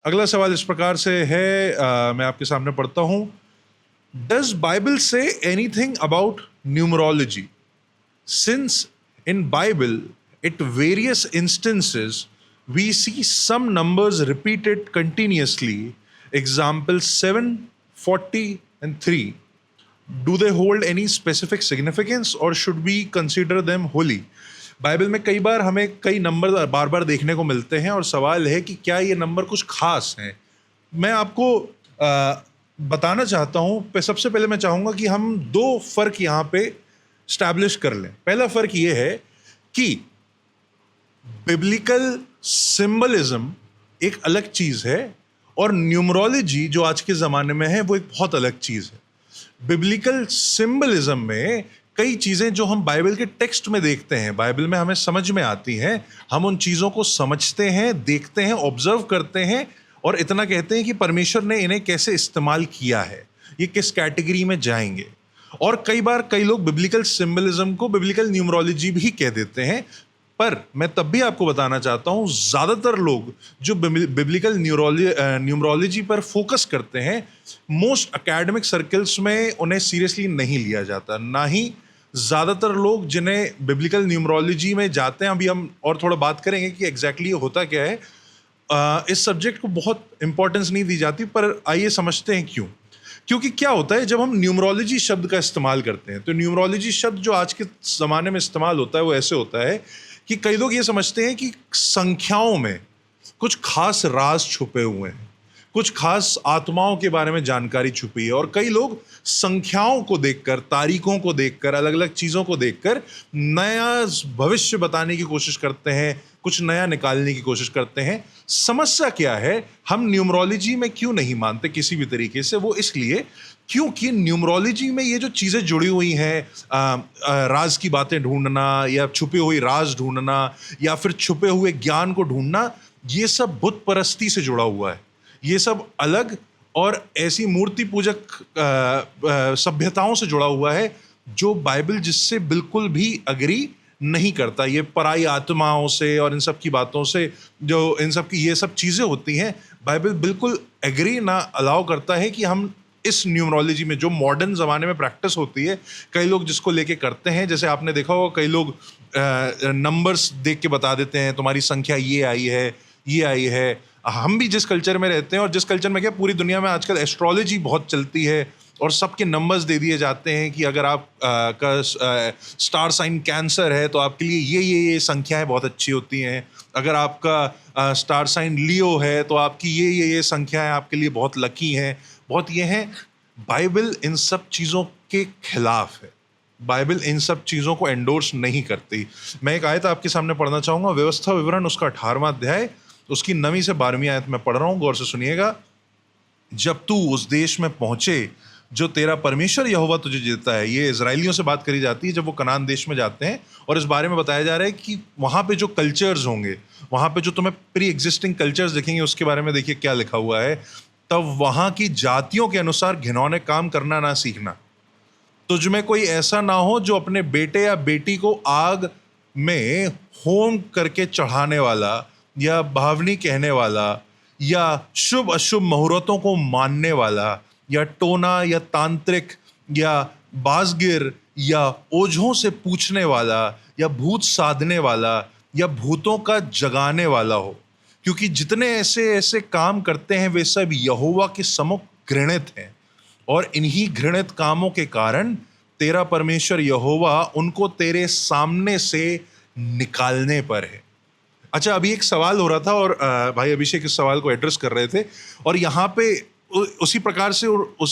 अगला सवाल इस प्रकार से है, मैं आपके सामने पढ़ता हूं। Does Bible say anything about numerology? Since in Bible, at various instances, we see some numbers repeated continuously. Example 7, 40, and 3. Do they hold any specific significance or should we consider them holy? Bible में कई बार हमें कई number बार बार देखने को मिलते हैं और सवाल है कि क्या ये नंबर कुछ खास हैं। मैं आपको बताना चाहता हूं। सबसे पहले मैं चाहूंगा कि हम दो फर्क यहां पे स्टैब्लिश कर लें। पहला फर्क ये है कि बिब्लिकल सिंबलिज्म एक अलग चीज है और न्यूमरोलॉजी जो आज के जमाने में है वो एक बहुत अलग चीज है। बिब्लिकल सिंबलिज्म में कई चीजें जो हम बाइबल के टेक्स्ट में देखते हैं, बाइबल में हमें समझ में आती हैं, हम उन चीजों को समझते हैं, देखते हैं, ऑब्जर्व करते हैं और इतना कहते हैं कि परमेश्वर ने इन्हें कैसे इस्तेमाल किया है, ये किस कैटेगरी में जाएंगे। और कई बार कई लोग बिब्लिकल सिंबलिज्म को बिब्लिकल न्यूमरोलॉजी भी कह देते हैं, पर मैं तब भी आपको बताना चाहता हूं ज्यादातर लोग जो बिब्लिकल न्यूमरोलॉजी पर फोकस करते हैं, मोस्ट एकेडमिक सर्कल्स में उन्हें सीरियसली नहीं लिया जाता। ना ही ज्यादातर लोग जिन्हें बिब्लिकल न्यूमरोलॉजी में जाते हैं, अभी हम और थोड़ा बात करेंगे कि एग्जैक्टली होता क्या है, इस सब्जेक्ट को बहुत इंपॉर्टेंस नहीं दी जाती, पर आइए समझते हैं क्यों। क्योंकि क्या होता है, जब हम न्यूमरोलॉजी शब्द का इस्तेमाल करते हैं तो न्यूमरोलॉजी शब्द जो आज के ज़माने में इस्तेमाल होता है वो ऐसे होता है कि कई लोग ये समझते हैं कि संख्याओं में कुछ खास राज छुपे हुए हैं, कुछ खास आत्माओं के बारे में जानकारी छुपी है। और कई लोग संख्याओं को देखकर, तारीखों को देखकर, अलग अलग चीज़ों को देखकर नया भविष्य बताने की कोशिश करते हैं, कुछ नया निकालने की कोशिश करते हैं। समस्या क्या है, हम न्यूमरोलॉजी में क्यों नहीं मानते किसी भी तरीके से? वो इसलिए क्योंकि न्यूमरोलॉजी में ये जो चीज़ें जुड़ी हुई हैं, राज की बातें ढूंढना या छुपी हुई राज ढूंढना या फिर छुपे हुए ज्ञान को ढूंढना, ये सब बुत परस्ती से जुड़ा हुआ है। ये सब अलग और ऐसी मूर्ति पूजक सभ्यताओं से जुड़ा हुआ है जो बाइबल जिससे बिल्कुल भी अग्री नहीं करता। ये पराई आत्माओं से और इन सब की बातों से, जो इन सब की ये सब चीज़ें होती हैं, बाइबल बिल्कुल एग्री ना अलाउ करता है कि हम इस न्यूमरोलॉजी में जो मॉडर्न ज़माने में प्रैक्टिस होती है, कई लोग जिसको लेके करते हैं, जैसे आपने देखा होगा कई लोग नंबर्स देख के बता देते हैं तुम्हारी संख्या ये आई है, ये आई है। हम भी जिस कल्चर में रहते हैं और जिस कल्चर में क्या पूरी दुनिया में आजकल एस्ट्रोलॉजी बहुत चलती है और सबके नंबर्स दे दिए जाते हैं कि अगर आप का स्टार साइन कैंसर है तो आपके लिए ये संख्याएं बहुत अच्छी होती हैं। अगर आपका स्टार साइन लियो है तो आपकी ये संख्याएं आपके लिए बहुत लकी हैं, बहुत ये हैं। बाइबल इन सब चीज़ों के खिलाफ है। बाइबल इन सब चीज़ों को एंडोर्स नहीं करती। मैं एक आयत आपके सामने पढ़ना चाहूँगा, व्यवस्था विवरण उसका 18वां अध्याय, उसकी 9वीं से 12वीं आयत में पढ़ रहा हूँ, गौर से सुनिएगा। जब तू उस देश में पहुंचे जो तेरा परमेश्वर यहोवा तुझे देता है, ये इजराइलियों से बात करी जाती है जब वो कनान देश में जाते हैं, और इस बारे में बताया जा रहा है कि वहाँ पे जो कल्चर्स होंगे, वहाँ पे जो तुम्हें प्री एग्जिस्टिंग कल्चर्स दिखेंगे, उसके बारे में देखिए क्या लिखा हुआ है। तब वहाँ की जातियों के अनुसार घिनौने काम करना ना सीखना, तुझ में कोई ऐसा ना हो जो अपने बेटे या बेटी को आग में होम करके चढ़ाने वाला या भावनी कहने वाला या शुभ अशुभ मुहूर्तों को मानने वाला या टोना या तांत्रिक या बाजगिर या ओझों से पूछने वाला या भूत साधने वाला या भूतों का जगाने वाला हो, क्योंकि जितने ऐसे ऐसे काम करते हैं वे सब यहोवा के सम्मुख घृणित हैं, और इन्हीं घृणित कामों के कारण तेरा परमेश्वर यहोवा उनको तेरे सामने से निकालने पर है। अच्छा, अभी एक सवाल हो रहा था और भाई अभिषेक इस सवाल को एड्रेस कर रहे थे, और यहाँ पे उसी प्रकार से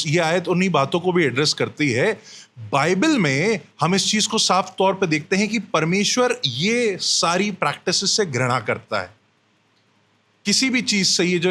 ये आयत उन्हीं बातों को भी एड्रेस करती है। बाइबल में हम इस चीज को साफ तौर पे देखते हैं कि परमेश्वर ये सारी प्रैक्टिसेस से घृणा करता है। किसी भी चीज से, ये जो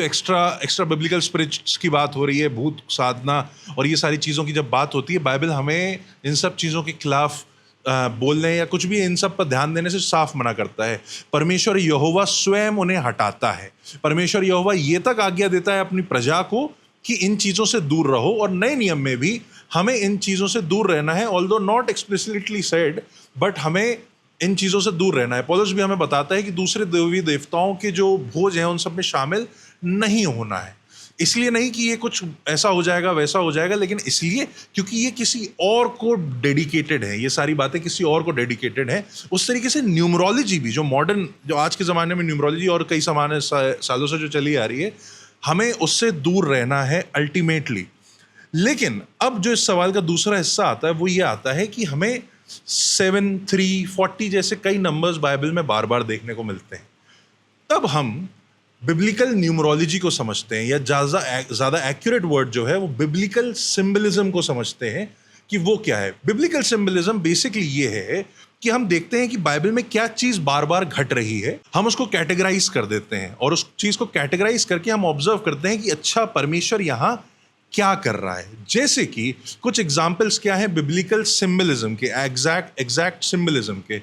एक्स्ट्रा बिब्लिकल स्पिरिट्स की बात हो रही है, भूत साधना और ये सारी चीज़ों की जब बात होती है, बाइबल हमें इन सब चीज़ों के खिलाफ बोलने या कुछ भी इन सब पर ध्यान देने से साफ मना करता है। परमेश्वर यहोवा स्वयं उन्हें हटाता है। परमेश्वर यहोवा ये तक आज्ञा देता है अपनी प्रजा को कि इन चीज़ों से दूर रहो, और नए नियम में भी हमें इन चीज़ों से दूर रहना है। Although not explicitly said, but हमें इन चीज़ों से दूर रहना है। पौलुस भी हमें बताता है कि दूसरे देवी देवताओं के जो भोज हैं उन सब में शामिल नहीं होना है। इसलिए नहीं कि ये कुछ ऐसा हो जाएगा वैसा हो जाएगा, लेकिन इसलिए क्योंकि ये किसी और को डेडिकेटेड है, ये सारी बातें किसी और को डेडिकेटेड है। उस तरीके से न्यूमरोलॉजी भी, जो मॉडर्न, जो आज के ज़माने में न्यूमरोलॉजी और कई सालों से जो चली आ रही है, हमें उससे दूर रहना है अल्टीमेटली। लेकिन अब जो इस सवाल का दूसरा हिस्सा आता है वो ये आता है कि हमें 7, 3, 40 जैसे कई नंबर्स बाइबल में बार बार देखने को मिलते हैं। तब हम बिब्लिकल न्यूमरोलॉजी को समझते हैं, या ज़्यादा एक्यूरेट वर्ड जो है वो बिब्लिकल सिंबलिज्म को समझते हैं कि वो क्या है। बिब्लिकल सिंबलिज्म बेसिकली ये है कि हम देखते हैं कि बाइबल में क्या चीज़ बार बार घट रही है, हम उसको कैटेगराइज कर देते हैं, और उस चीज़ को कैटेगराइज करके हम ऑब्जर्व करते हैं कि अच्छा, परमेश्वर यहाँ क्या कर रहा है। जैसे कि कुछ एग्जाम्पल्स क्या है बिब्लिकल सिंबलिज्म के, एग्जैक्ट सिंबलिज्म के।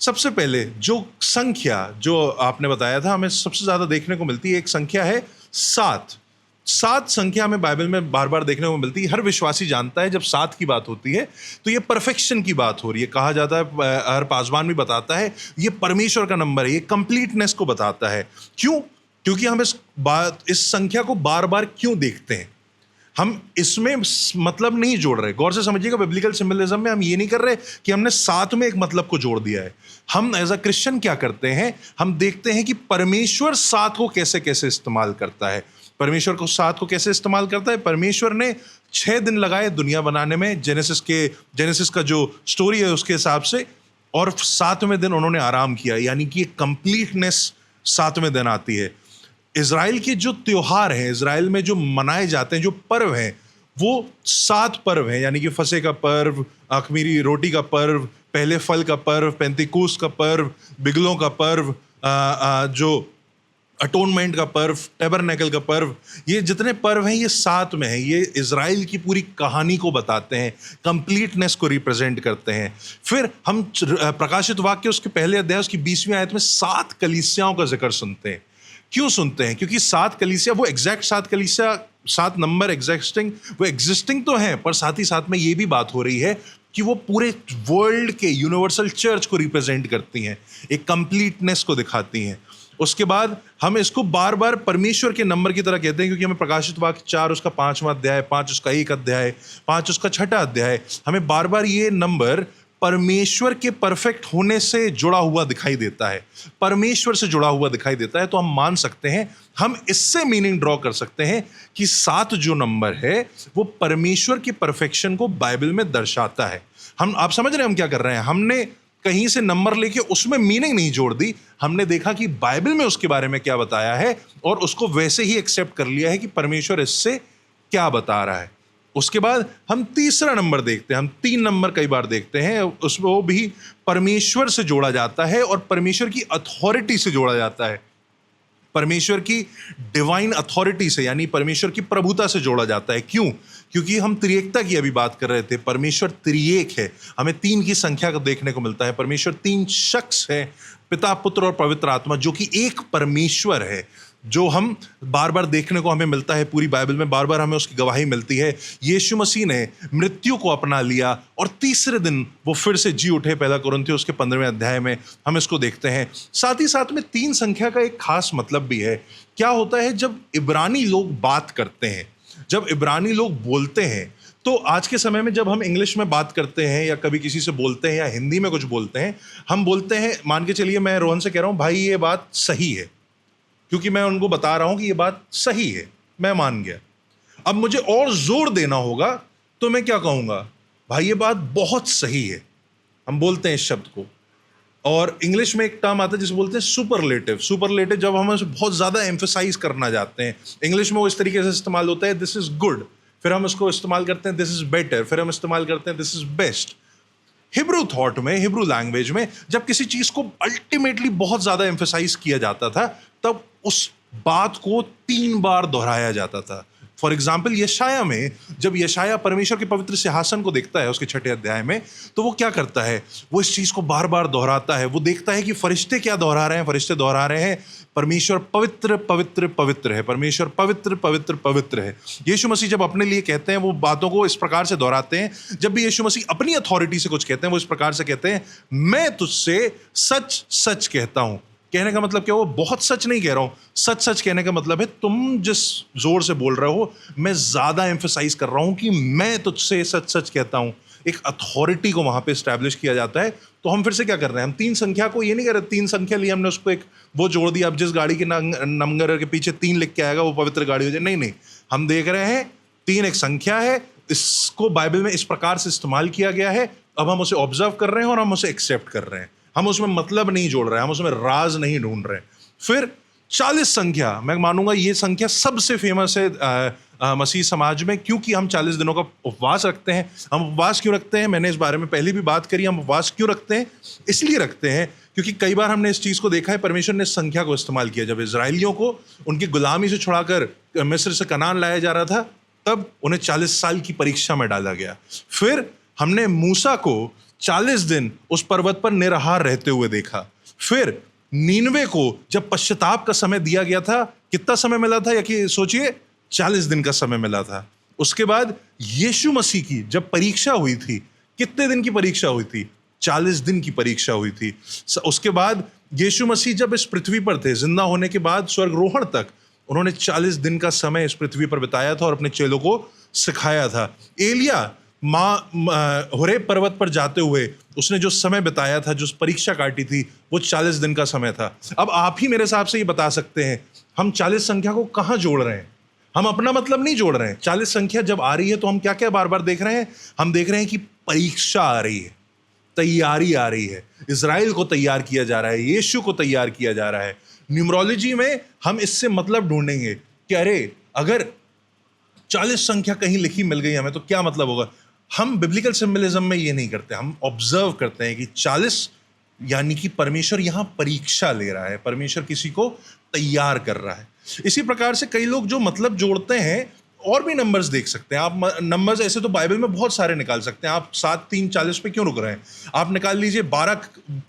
सबसे पहले जो संख्या जो आपने बताया था हमें सबसे ज़्यादा देखने को मिलती है, एक संख्या है 7। 7 संख्या हमें बाइबल में बार बार देखने को मिलती है। हर विश्वासी जानता है जब 7 की बात होती है तो ये परफेक्शन की बात हो रही है। कहा जाता है, हर पासवान भी बताता है, ये परमेश्वर का नंबर है, ये कंप्लीटनेस को बताता है। क्यों? क्योंकि हम इस संख्या को बार बार क्यों देखते हैं, हम इसमें मतलब नहीं जोड़ रहे। गौर से समझिएगा, बिब्लिकल सिंबलिज्म में हम ये नहीं कर रहे कि हमने 7 में एक मतलब को जोड़ दिया है। हम एज अ क्रिश्चियन क्या करते हैं, हम देखते हैं कि परमेश्वर 7 को कैसे कैसे इस्तेमाल करता है। परमेश्वर को 7 को कैसे इस्तेमाल करता है? परमेश्वर ने 6 दिन लगाए दुनिया बनाने में, जेनेसिस का जो स्टोरी है उसके हिसाब से, और 7वें दिन उन्होंने आराम किया, यानी कि कंप्लीटनेस 7वें दिन आती है। इज़राइल के जो त्योहार हैं, इज़राइल में जो मनाए जाते हैं, जो पर्व हैं, वो 7 पर्व हैं, यानी कि फसह का पर्व, अख़मीरी रोटी का पर्व, पहले फल का पर्व, पेंतिकोस्त का पर्व, बिगलों का पर्व, जो अटोनमेंट का पर्व, टैबरनेकल का पर्व, ये जितने पर्व हैं ये 7 में हैं। ये इज़राइल की पूरी कहानी को बताते हैं, कंप्लीटनेस को रिप्रेजेंट करते हैं। फिर हम प्रकाशित वाक्य उसके पहले अध्याय उसकी 20वीं आयत में 7 कलीसियाओं का जिक्र सुनते हैं। क्यों सुनते हैं? क्योंकि 7 कलीसिया, वो एग्जैक्ट 7 कलीसिया, 7 नंबर एग्जिस्टिंग तो हैं, पर साथ ही साथ में ये भी बात हो रही है कि वो पूरे वर्ल्ड के यूनिवर्सल चर्च को रिप्रेजेंट करती हैं, एक कंप्लीटनेस को दिखाती हैं। उसके बाद हम इसको बार बार परमेश्वर के नंबर की तरह कहते हैं, क्योंकि हमें प्रकाशित वाक्य 4 उसका 5वां अध्याय, 5 उसका 1 अध्याय, 5 उसका 6ठा अध्याय, हमें बार बार ये नंबर परमेश्वर के परफेक्ट होने से जुड़ा हुआ दिखाई देता है, परमेश्वर से जुड़ा हुआ दिखाई देता है। तो हम मान सकते हैं, हम इससे मीनिंग ड्रॉ कर सकते हैं कि 7 जो नंबर है वो परमेश्वर की परफेक्शन को बाइबल में दर्शाता है। आप समझ रहे हैं हम क्या कर रहे हैं? हमने कहीं से नंबर लेके उसमें मीनिंग नहीं जोड़ दी, हमने देखा कि बाइबल में उसके बारे में क्या बताया है और उसको वैसे ही एक्सेप्ट कर लिया है कि परमेश्वर इससे क्या बता रहा है। उसके बाद हम तीसरा नंबर देखते हैं, हम 3 नंबर कई बार देखते हैं, उसमें वो भी परमेश्वर से जोड़ा जाता है और परमेश्वर की अथॉरिटी से जोड़ा जाता है, परमेश्वर की डिवाइन अथॉरिटी से, यानी परमेश्वर की प्रभुता से जोड़ा जाता है। क्यों? क्योंकि हम त्रिएकता की अभी बात कर रहे थे, परमेश्वर त्रिएक है, हमें 3 की संख्या को देखने को मिलता है। परमेश्वर 3 शख्स है, पिता, पुत्र और पवित्र आत्मा, जो कि एक परमेश्वर है, जो हम बार बार देखने को हमें मिलता है पूरी बाइबल में, बार बार हमें उसकी गवाही मिलती है। यीशु मसीह ने मृत्यु को अपना लिया और तीसरे दिन वो फिर से जी उठे, पहला कुरिन्थियों उसके 15वें अध्याय में हम इसको देखते हैं। साथ ही साथ में 3 संख्या का एक खास मतलब भी है। क्या होता है जब इब्रानी लोग बात करते हैं, जब इब्रानी लोग बोलते हैं, तो आज के समय में जब हम इंग्लिश में बात करते हैं या कभी किसी से बोलते हैं या हिंदी में कुछ बोलते हैं, हम बोलते हैं, मान के चलिए मैं रोहन से कह रहा हूँ भाई ये बात सही है, क्योंकि मैं उनको बता रहा हूं कि ये बात सही है, मैं मान गया। अब मुझे और जोर देना होगा तो मैं क्या कहूंगा? भाई ये बात बहुत सही है। हम बोलते हैं इस शब्द को, और इंग्लिश में एक टर्म आता है जिसे बोलते हैं सुपरलेटिव। सुपरलेटिव जब हम उसे बहुत ज्यादा एम्फसाइज करना चाहते हैं, इंग्लिश में वो इस तरीके से इस्तेमाल होता है, दिस इज गुड, फिर हम उसको इस्तेमाल करते हैं दिस इज बेटर, फिर हम इस्तेमाल करते हैं this is best. Hebrew thought में, हिब्रू लैंग्वेज में जब किसी चीज को अल्टीमेटली बहुत ज्यादा एम्फसाइज किया जाता था, तब उस बात को 3 बार दोहराया जाता था। फॉर एग्जाम्पल यशाया में, जब यशाया परमेश्वर के पवित्र सिंहासन को देखता है उसके 6 अध्याय में, तो वो क्या करता है, वो इस चीज को बार बार दोहराता है। वो देखता है कि फरिश्ते क्या दोहरा रहे हैं, फरिश्ते दोहरा रहे हैं परमेश्वर पवित्र पवित्र पवित्र है, परमेश्वर पवित्र पवित्र पवित्र है। यीशु मसीह जब अपने लिए कहते हैं वो बातों को इस प्रकार से दोहराते हैं। जब भी यीशु मसीह अपनी अथॉरिटी से कुछ कहते हैं वो इस प्रकार से कहते हैं, मैं तुझसे सच सच कहता हूं। कहने का मतलब क्या, वो बहुत सच नहीं कह रहा हूं, सच सच कहने का मतलब है तुम जिस जोर से बोल रहे हो मैं ज्यादा एम्फसाइज कर रहा हूं कि मैं तुझसे सच सच कहता हूं। एक अथॉरिटी को वहां पे स्टैब्लिश किया जाता है। तो हम फिर से क्या कर रहे हैं, हम 3 संख्या को ये नहीं कर रहे, 3 संख्या ली हमने उसको एक वो जोड़ दिया, अब जिस गाड़ी के नंबर के पीछे 3 लिख के आएगा वो पवित्र गाड़ी हो जाए, नहीं नहीं। हम देख रहे हैं 3 एक संख्या है, इसको बाइबल में इस प्रकार से इस्तेमाल किया गया है। अब हम उसे ऑब्जर्व कर रहे हैं और हम उसे एक्सेप्ट कर रहे हैं। हम उसमें मतलब नहीं जोड़ रहे हैं, हम उसमें राज नहीं ढूंढ रहे हैं। फिर 40 संख्या, मैं मानूंगा ये संख्या सबसे फेमस है मसीह समाज में, क्योंकि हम 40 दिनों का उपवास रखते हैं। हम उपवास क्यों रखते हैं, मैंने इस बारे में पहले भी बात करी। हम उपवास क्यों रखते हैं, इसलिए रखते हैं क्योंकि कई बार हमने इस चीज़ को देखा है, परमेश्वर ने इस संख्या को इस्तेमाल किया। जब इजराइलियों को उनकी गुलामी से छुड़ाकर मिस्र से कनान लाया जा रहा था, तब उन्हें 40 साल की परीक्षा में डाला गया। फिर हमने मूसा को 40 दिन उस पर्वत पर निराहार रहते हुए देखा। फिर नीनवे को जब पश्चाताप का समय दिया गया था, कितना समय मिला था, या कि सोचिए 40 दिन का समय मिला था। उसके बाद यीशु मसीह की जब परीक्षा हुई थी, कितने दिन की परीक्षा हुई थी, 40 दिन की परीक्षा हुई थी। उसके बाद यीशु मसीह जब इस पृथ्वी पर थे, जिंदा होने के बाद स्वर्गरोहण तक उन्होंने 40 दिन का समय इस पृथ्वी पर बिताया था और अपने चेलों को सिखाया था। एलिया होरेब पर्वत पर जाते हुए उसने जो समय बिताया था, जो परीक्षा काटी थी, वो 40 दिन का समय था। अब आप ही मेरे हिसाब से ये बता सकते हैं हम 40 संख्या को कहाँ जोड़ रहे हैं। हम अपना मतलब नहीं जोड़ रहे हैं। 40 संख्या जब आ रही है तो हम क्या क्या बार बार देख रहे हैं, हम देख रहे हैं कि परीक्षा आ रही है, तैयारी आ रही है, इजराइल को तैयार किया जा रहा है, यीशु को तैयार किया जा रहा है। न्यूमरोलॉजी में हम इससे मतलब ढूंढेंगे कि अरे अगर 40 संख्या कहीं लिखी मिल गई हमें तो क्या मतलब होगा। हम बिब्लिकल सिंबलिज्म में ये नहीं करते, हम ऑब्जर्व करते हैं कि 40 यानी कि परमेश्वर यहां परीक्षा ले रहा है, परमेश्वर किसी को तैयार कर रहा है। इसी प्रकार से कई लोग जो मतलब जोड़ते हैं, और भी नंबर्स देख सकते हैं आप। नंबर्स ऐसे तो बाइबल में बहुत सारे निकाल सकते हैं आप। 7 3 40 पे क्यों रुक रहे हैं, आप निकाल लीजिए। 12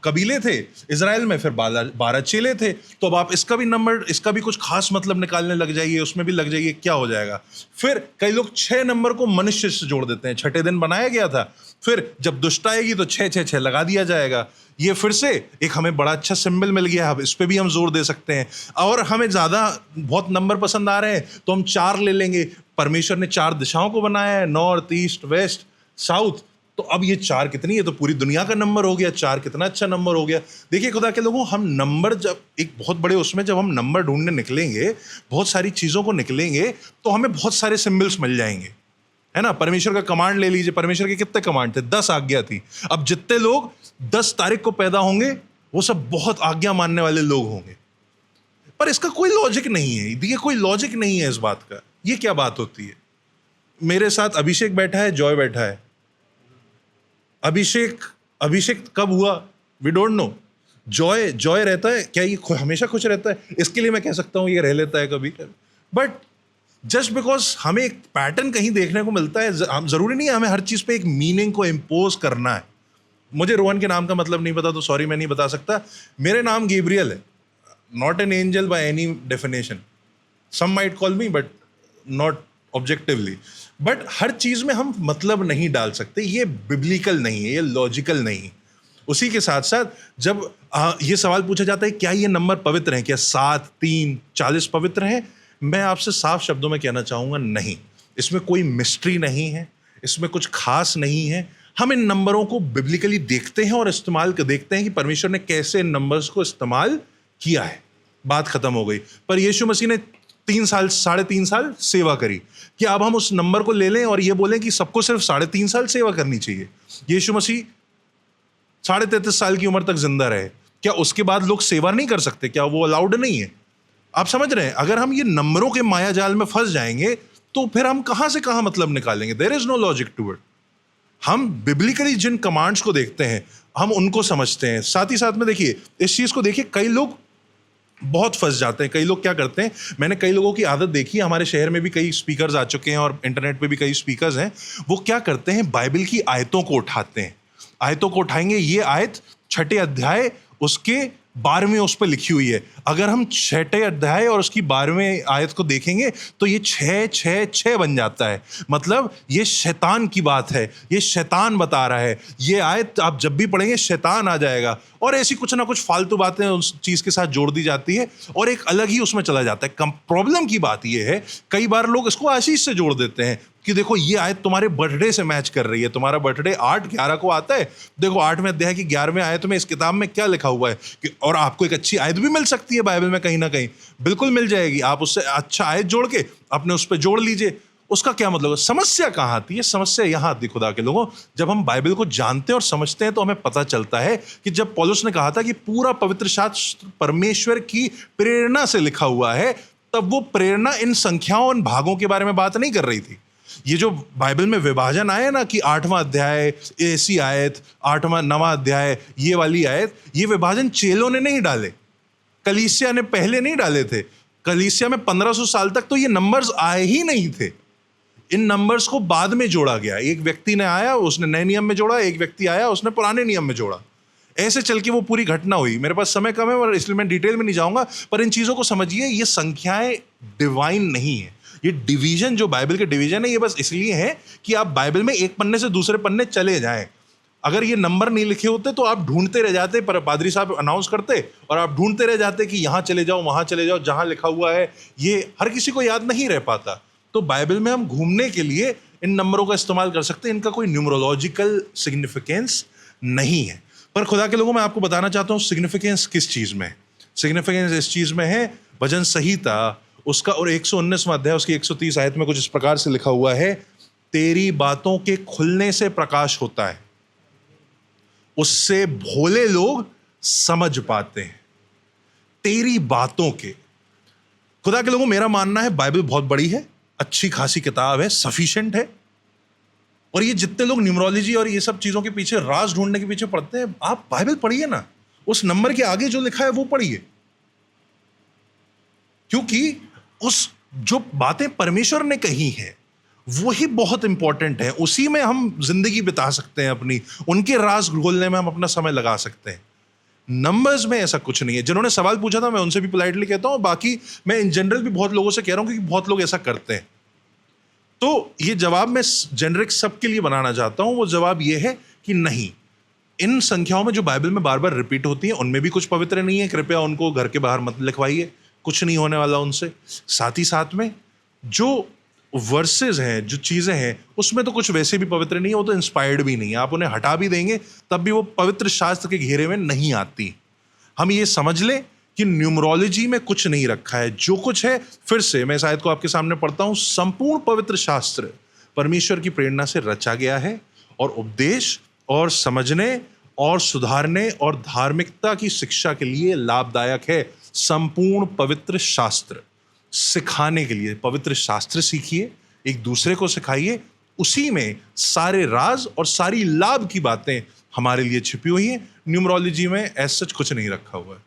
कबीले थे इजराइल में, फिर 12 चेले थे, तो अब आप इसका भी नंबर, इसका भी कुछ खास मतलब निकालने लग जाइए, उसमें भी लग जाइए, क्या हो जाएगा। फिर कई लोग 6 नंबर को मनुष्य से जोड़ देते हैं, 6ठे दिन बनाया गया था, फिर जब दुष्ट आएगी तो 6 6 6 लगा दिया जाएगा। ये फिर से एक हमें बड़ा अच्छा सिंबल मिल गया, अब इस पे भी हम जोर दे सकते हैं। और हमें ज़्यादा बहुत नंबर पसंद आ रहे हैं तो हम 4 ले लेंगे। परमेश्वर ने 4 दिशाओं को बनाया है, नॉर्थ ईस्ट वेस्ट साउथ, तो अब ये 4 कितनी है, तो पूरी दुनिया का नंबर हो गया। 4 कितना अच्छा नंबर हो गया। देखिए खुदा के लोगों, हम नंबर जब एक बहुत बड़े उसमें जब हम नंबर ढूंढने निकलेंगे, बहुत सारी चीज़ों को निकलेंगे, तो हमें बहुत सारे सिंबल्स मिल जाएंगे, है ना। परमेश्वर का कमांड ले लीजिए, परमेश्वर के कितने कमांड थे, 10 आज्ञा थी। अब जितने लोग 10 तारीख को पैदा होंगे वो सब बहुत आज्ञा मानने वाले लोग होंगे, पर इसका कोई लॉजिक नहीं है। देखिए कोई लॉजिक नहीं है इस बात का। ये क्या बात होती है। मेरे साथ अभिषेक बैठा है, जॉय बैठा है। अभिषेक कब हुआ वी डोंट नो। जॉय रहता है क्या, ये हमेशा खुश रहता है, इसके लिए मैं कह सकता हूँ ये रह लेता है कभी। बट जस्ट बिकॉज हमें एक पैटर्न कहीं देखने को मिलता है, हम जरूरी नहीं है हमें हर चीज पे एक मीनिंग को इम्पोज करना है। मुझे रोहन के नाम का मतलब नहीं पता तो सॉरी, मैं नहीं बता सकता। मेरे नाम गैब्रियल है, not an angel by any definition. Some might call me but not objectively. But हर चीज में हम मतलब नहीं डाल सकते, ये बिब्लिकल नहीं है, ये लॉजिकल नहीं है। उसी के साथ साथ जब ये सवाल पूछा जाता है क्या ये नंबर पवित्र हैं, क्या 7 3 40 पवित्र हैं, मैं आपसे साफ शब्दों में कहना चाहूंगा नहीं। इसमें कोई मिस्ट्री नहीं है, इसमें कुछ खास नहीं है। हम इन नंबरों को बिब्लिकली देखते हैं और इस्तेमाल कर देखते हैं कि परमेश्वर ने कैसे इन नंबर्स को इस्तेमाल किया है, बात खत्म हो गई। पर यीशु मसीह ने 3 साल 3.5 साल सेवा करी, क्या अब हम उस नंबर को ले लें और ये बोलें कि सबको सिर्फ 3.5 साल सेवा करनी चाहिए। यीशु मसीह 33.5 साल की उम्र तक जिंदा रहे, क्या उसके बाद लोग सेवा नहीं कर सकते, क्या वो अलाउड नहीं है। आप समझ रहे हैं, अगर हम ये नंबरों के माया जाल में फंस जाएंगे तो फिर हम कहां से कहां मतलब निकालेंगे। There is no logic to it. हम बिब्लिकली जिन कमांड्स को देखते हैं हम उनको समझते हैं। साथ ही साथ में देखिए इस चीज को देखिए, कई लोग बहुत फंस जाते हैं। कई लोग क्या करते हैं, मैंने कई लोगों की आदत देखी है, हमारे शहर में भी कई स्पीकर्स आ चुके हैं और इंटरनेट पे भी कई स्पीकर्स हैं, वो क्या करते हैं, बाइबल की आयतों को उठाते हैं। आयतों को उठाएंगे, ये आयत 6 अध्याय उसके 12वें उस पर लिखी हुई है। अगर हम 6 अध्याय और उसकी 12वें आयत को देखेंगे तो ये 6 बन जाता है। मतलब ये शैतान की बात है, ये शैतान बता रहा है, ये आयत आप जब भी पढ़ेंगे शैतान आ जाएगा, और ऐसी कुछ ना कुछ फालतू बातें उस चीज के साथ जोड़ दी जाती है और एक अलग ही उसमें चला जाता है। प्रॉब्लम की बात ये है, कई बार लोग इसको आशीष से जोड़ देते हैं कि देखो ये आयत तुम्हारे बर्थडे से मैच कर रही है, तुम्हारा बर्थडे 8/11 को आता है, देखो 8वें अध्याय की 11वें आयत में इस किताब में क्या लिखा हुआ है कि, और आपको एक अच्छी आयत भी मिल सकती है बाइबल में, कहीं ना कहीं बिल्कुल मिल जाएगी, आप उससे अच्छा आयत जोड़ के अपने उस पर जोड़ लीजिए। उसका क्या मतलब है? समस्या कहाँ आती है? समस्या यहाँ आती, खुदा के लोगों, जब हम बाइबल को जानते हैं और समझते हैं तो हमें पता चलता है कि जब पौलुस ने कहा था कि पूरा पवित्र शास्त्र परमेश्वर की प्रेरणा से लिखा हुआ है, तब वो प्रेरणा इन संख्याओं, इन भागों के बारे में बात नहीं कर रही थी। ये जो बाइबल में विभाजन आए ना कि 8वां अध्याय ऐसी आयत, 8वां 9वां अध्याय ये वाली आयत, ये विभाजन चेलों ने नहीं डाले, कलीसिया ने पहले नहीं डाले थे। कलीसिया में 1500 साल तक तो ये नंबर्स आए ही नहीं थे, इन नंबर्स को बाद में जोड़ा गया। एक व्यक्ति ने आया, उसने नए नियम में जोड़ा, एक व्यक्ति आया, उसने पुराने नियम में जोड़ा, ऐसे चल के वो पूरी घटना हुई। मेरे पास समय कम है और इसलिए मैं डिटेल में नहीं जाऊंगा, पर इन चीजों को समझिए, ये संख्याएं डिवाइन नहीं है। ये डिवीजन, जो बाइबल के डिवीजन है, ये बस इसलिए है कि आप बाइबल में एक पन्ने से दूसरे पन्ने चले जाएं। अगर ये नंबर नहीं लिखे होते तो आप ढूंढते रह जाते, पर पादरी साहब अनाउंस करते और आप ढूंढते रह जाते कि यहां चले जाओ, वहां चले जाओ, जहां लिखा हुआ है। ये हर किसी को याद नहीं रह पाता। तो बाइबल में हम घूमने के लिए इन नंबरों का इस्तेमाल कर सकते हैं, इनका कोई न्यूमरोलॉजिकल सिग्निफिकेंस नहीं है। पर खुदा के लोगों, मैं आपको बताना चाहता हूं सिग्निफिकेंस किस चीज में। सिग्निफिकेंस इस चीज में है, भजन संहिता उसका और 119वां अध्याय उसकी 130 आयत में कुछ इस प्रकार से लिखा हुआ है, तेरी बातों के खुलने से प्रकाश होता है, उससे भोले लोग समझ पाते हैं। तेरी बातों के, खुदा के लोगों, मेरा मानना है बाइबल बहुत बड़ी है, अच्छी खासी किताब है, सफिशिएंट है, और ये जितने लोग न्यूमरोलॉजी और ये सब चीजों के पीछे, राज ढूंढने के पीछे पढ़ते हैं, आप बाइबल पढ़िए ना, उस नंबर के आगे जो लिखा है वो पढ़िए, क्योंकि उस जो बातें परमेश्वर ने कही हैं वही बहुत इंपॉर्टेंट है, उसी में हम जिंदगी बिता सकते हैं अपनी, उनके राज खोलने में हम अपना समय लगा सकते हैं। नंबर्स में ऐसा कुछ नहीं है। जिन्होंने सवाल पूछा था मैं उनसे भी पोलाइटली कहता हूं, बाकी मैं इन जनरल भी बहुत लोगों से कह रहा हूं क्योंकि बहुत लोग ऐसा करते हैं। तो ये जवाब मैं जेनरिक सबके लिए बनाना चाहता हूं, वो जवाब ये है कि नहीं, इन संख्याओं में जो बाइबल में बार बार रिपीट होती हैं उनमें भी कुछ पवित्र नहीं है, कृपया उनको घर के बाहर मत लिखवाइए, कुछ नहीं होने वाला उनसे। साथ ही साथ में जो वर्सेस हैं, जो चीज़ें हैं, उसमें तो कुछ वैसे भी पवित्र नहीं है, वो तो इंस्पायर्ड भी नहीं है, आप उन्हें हटा भी देंगे तब भी वो पवित्र शास्त्र के घेरे में नहीं आती। हम ये समझ लें कि न्यूमरोलॉजी में कुछ नहीं रखा है, जो कुछ है, फिर से मैं शायद को आपके सामने पढ़ता हूं, संपूर्ण पवित्र शास्त्र परमेश्वर की प्रेरणा से रचा गया है और उपदेश और समझने और सुधारने और धार्मिकता की शिक्षा के लिए लाभदायक है। संपूर्ण पवित्र शास्त्र सिखाने के लिए पवित्र शास्त्र सीखिए, एक दूसरे को सिखाइए, उसी में सारे राज और सारी लाभ की बातें हमारे लिए छिपी हुई हैं। न्यूमरोलॉजी में ऐसा सच कुछ नहीं रखा हुआ है।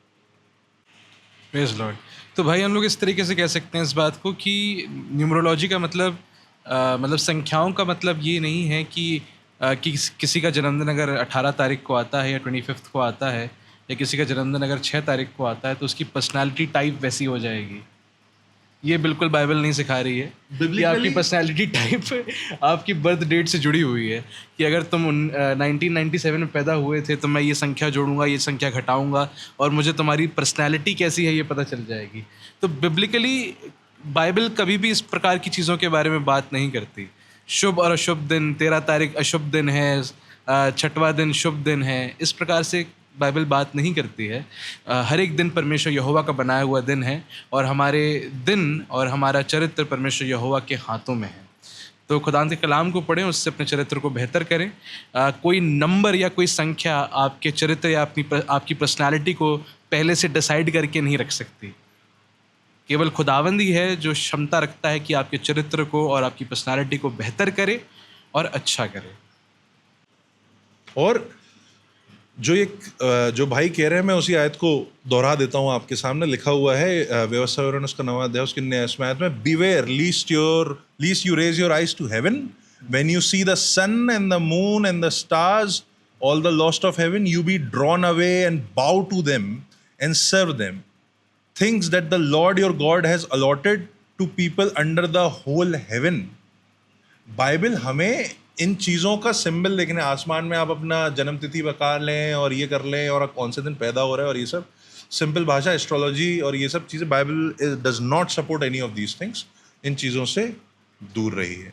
Praise Lord. तो भाई हम लोग इस तरीके से कह सकते हैं इस बात को कि न्यूमरोलॉजी का मतलब संख्याओं का मतलब ये नहीं है कि किसी का जन्मदिन अगर 18 तारीख को आता है या 25 को आता है, या किसी का जन्मदिन अगर 6 तारीख को आता है तो उसकी पर्सनालिटी टाइप वैसी हो जाएगी। ये बिल्कुल बाइबल नहीं सिखा रही है कि आपकी पर्सनालिटी टाइप आपकी बर्थ डेट से जुड़ी हुई है, कि अगर तुम 1997 में पैदा हुए थे तो मैं ये संख्या जोड़ूंगा, ये संख्या घटाऊंगा और मुझे तुम्हारी पर्सनालिटी कैसी है ये पता चल जाएगी। तो बिब्लिकली बाइबल कभी भी इस प्रकार की चीज़ों के बारे में बात नहीं करती। शुभ और अशुभ दिन, 13 तारीख अशुभ दिन है, 6वां दिन शुभ दिन है, इस प्रकार से बाइबल बात नहीं करती है। हर एक दिन परमेश्वर यहोवा का बनाया हुआ दिन है और हमारे दिन और हमारा चरित्र परमेश्वर यहोवा के हाथों में है। तो खुदा के कलाम को पढ़ें, उससे अपने चरित्र को बेहतर करें। कोई नंबर या कोई संख्या आपके चरित्र या आपकी पर्सनालिटी को पहले से डिसाइड करके नहीं रख सकती। केवल खुदावंद ही है जो क्षमता रखता है कि आपके चरित्र को और आपकी पर्सनालिटी को बेहतर करे और अच्छा करे। और जो भाई कह रहे हैं मैं उसी आयत को दोहरा देता हूँ आपके सामने। लिखा हुआ है व्यवस्था विवरण उसका 9वां अध्याय उसकी 9वीं आयत में, beware lest you raise your eyes to heaven when you see the sun and the moon and the stars all the lost of heaven, you be drawn away and bow to them and serve them, things that the Lord your God has allotted to people under the whole heaven. Bible हमें इन चीज़ों का symbol देखने, आसमान में आप अपना जन्म तिथि बता लें और ये कर लें और कौन से दिन पैदा हो रहा है और ये सब सिंपल भाषा, एस्ट्रोलॉजी और ये सब चीज़ें, Bible does not support any of these things. इन चीज़ों से दूर रही है।